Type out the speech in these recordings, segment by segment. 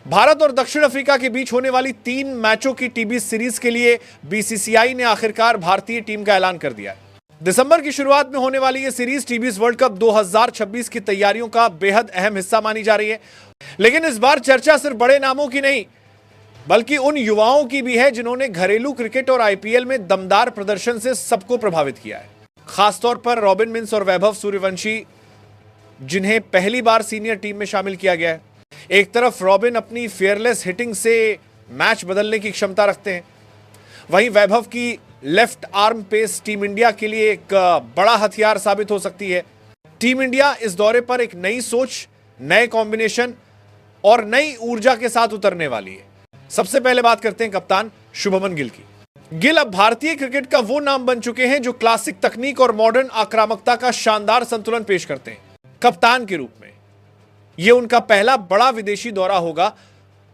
भारत और दक्षिण अफ्रीका के बीच होने वाली 3 मैचों की टीबी सीरीज के लिए बीसीसीआई ने आखिरकार भारतीय टीम का ऐलान कर दिया है। दिसंबर की शुरुआत में होने वाली यह सीरीज टीबीज वर्ल्ड कप 2026 की तैयारियों का बेहद अहम हिस्सा मानी जा रही है। लेकिन इस बार चर्चा सिर्फ बड़े नामों की नहीं, बल्कि उन युवाओं की भी है जिन्होंने घरेलू क्रिकेट और आईपीएल में दमदार प्रदर्शन से सबको प्रभावित किया है। खासतौर पर रॉबिन मिंस और वैभव सूर्यवंशी, जिन्हें पहली बार सीनियर टीम में शामिल किया गया है। एक तरफ रॉबिन अपनी फेयरलेस हिटिंग से मैच बदलने की क्षमता रखते हैं, वहीं वैभव की left arm pace team India के लिए एक बड़ा हथियार साबित हो सकती है। टीम इंडिया इस दौरे पर एक नई सोच, नए कॉम्बिनेशन और नई ऊर्जा के साथ उतरने वाली है। सबसे पहले बात करते हैं कप्तान शुभमन गिल की। गिल अब भारतीय क्रिकेट का वो नाम बन चुके हैं जो क्लासिक तकनीक और मॉडर्न आक्रामकता का शानदार संतुलन पेश करते हैं। कप्तान के रूप में यह उनका पहला बड़ा विदेशी दौरा होगा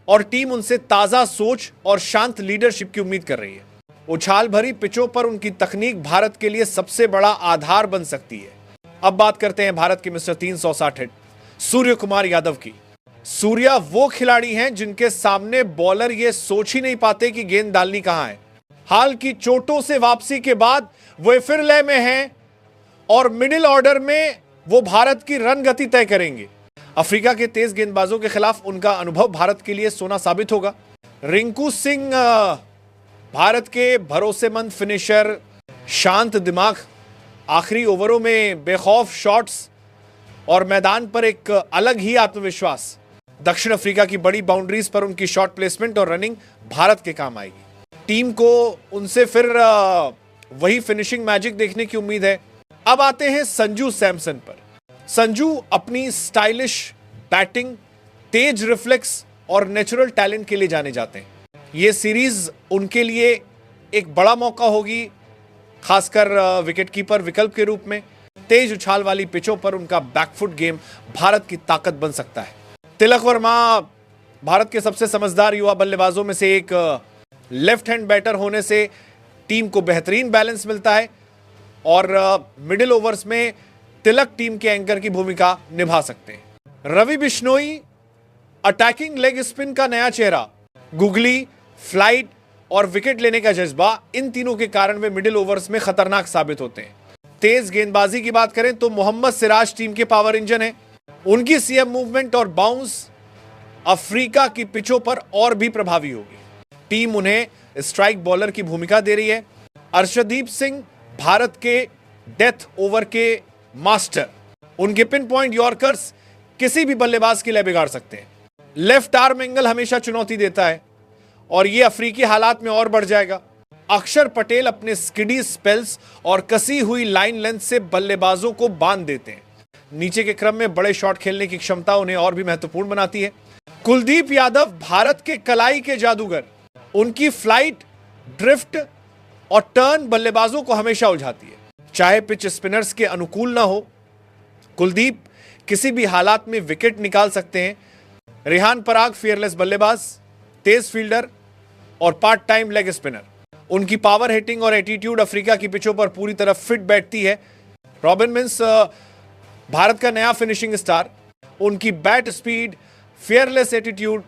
और टीम उनसे ताजा सोच और शांत लीडरशिप की उम्मीद कर रही है। उछाल भरी पिचों पर उनकी तकनीक भारत के लिए सबसे बड़ा आधार बन सकती है। अब बात करते हैं भारत के मिस्टर 360 हिट सूर्य कुमार यादव की। सूर्या वो खिलाड़ी हैं जिनके सामने बॉलर ये सोच ही नहीं पाते कि गेंद डालनी कहां है। हाल की चोटों से वापसी के बाद वो फिर लय में हैं और मिडिल ऑर्डर में वो भारत की रन गति तय करेंगे। अफ्रीका के तेज गेंदबाजों के खिलाफ उनका अनुभव भारत के लिए सोना साबित होगा। रिंकू सिंह भारत के भरोसेमंद फिनिशर, शांत दिमाग, आखिरी ओवरों में बेखौफ शॉट्स और मैदान पर एक अलग ही आत्मविश्वास। दक्षिण अफ्रीका की बड़ी बाउंड्रीज पर उनकी शॉट प्लेसमेंट और रनिंग भारत के काम आएगी। टीम को उनसे फिर वही फिनिशिंग मैजिक देखने की उम्मीद है। अब आते हैं संजू सैमसन पर। संजू अपनी स्टाइलिश बैटिंग, तेज रिफ्लेक्स और नेचुरल टैलेंट के लिए जाने जाते हैं। यह सीरीज उनके लिए एक बड़ा मौका होगी, खासकर विकेटकीपर विकल्प के रूप में। तेज उछाल वाली पिचों पर उनका बैकफुट गेम भारत की ताकत बन सकता है। तिलक वर्मा भारत के सबसे समझदार युवा बल्लेबाजों में से एक लेफ्ट हैंड बैटर होने से टीम को बेहतरीन बैलेंस मिलता है और मिडिल ओवर्स में तिलक टीम के एंकर की भूमिका निभा सकते हैं। Ravi Bishnoi attacking leg spin का नया चेहरा, गुगली, फ्लाइट और विकेट लेने का जज्बा, इन तीनों के कारण वे मिडिल ओवर्स में खतरनाक साबित होते हैं। तेज गेंदबाजी की बात करें तो मोहम्मद सिराज टीम के पावर इंजन है। उनकी सीएम मूवमेंट और बाउंस अफ्रीका की पिचों पर और भी प्रभावी होगी। टीम उन्हें स्ट्राइक बॉलर की भूमिका दे रही है। अर्शदीप सिंह भारत के डेथ ओवर के मास्टर, उनके पिन पॉइंट यॉर्कर्स किसी भी बल्लेबाज के लिए बिगाड़ सकते हैं। लेफ्ट आर्म एंगल हमेशा चुनौती देता है और यह अफ्रीकी हालात में और बढ़ जाएगा। अक्षर पटेल अपने स्किडी स्पेल्स और कसी हुई लाइन लेंथ से बल्लेबाजों को बांध देते हैं। नीचे के क्रम में बड़े शॉट खेलने की क्षमता उन्हें और भी महत्वपूर्ण बनाती है। कुलदीप यादव भारत के कलाई के जादूगर, उनकी फ्लाइट, ड्रिफ्ट और टर्न बल्लेबाजों को हमेशा उलझाती है। चाहे पिच स्पिनर्स के अनुकूल ना हो, कुलदीप किसी भी हालात में विकेट निकाल सकते हैं। रेहान पराग फेयरलेस बल्लेबाज, तेज फील्डर और पार्ट टाइम लेग स्पिनर। उनकी पावर हिटिंग और एटीट्यूड अफ्रीका की पिचों पर पूरी तरह फिट बैठती है। रॉबिन मिंस भारत का नया फिनिशिंग स्टार, उनकी बैट स्पीड, फेयरलेस एटीट्यूड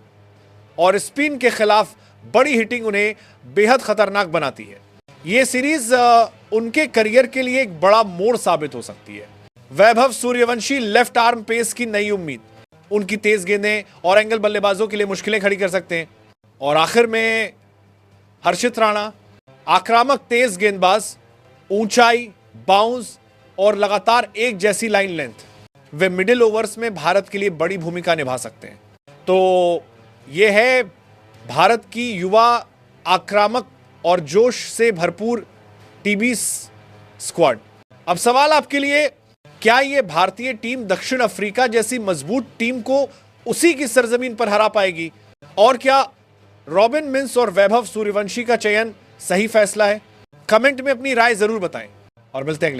और स्पिन के खिलाफ बड़ी हिटिंग उन्हें बेहद खतरनाक बनाती है। यह सीरीज उनके करियर के लिए एक बड़ा मोड़ साबित हो सकती है। Vaibhav Suryavanshi left arm pace की नई उम्मीद, उनकी तेज गेंदें और एंगल बल्लेबाजों के लिए मुश्किलें खड़ी कर सकते हैं। और आखिर में हर्षित राणा, आक्रामक तेज गेंदबाज, ऊंचाई, बाउंस और लगातार एक जैसी लाइन लेंथ, वे मिडिल ओवर्स में भारत के लिए बड़ी भूमिका निभा सकते हैं। तो यह है भारत की युवा, आक्रामक और जोश से भरपूर टीबी स्क्वाड। अब सवाल आपके लिए, क्या यह भारतीय टीम दक्षिण अफ्रीका जैसी मजबूत टीम को उसी की सरजमीन पर हरा पाएगी? और क्या रॉबिन मिंस और वैभव सूर्यवंशी का चयन सही फैसला है? कमेंट में अपनी राय जरूर बताएं और मिलते हैं अगले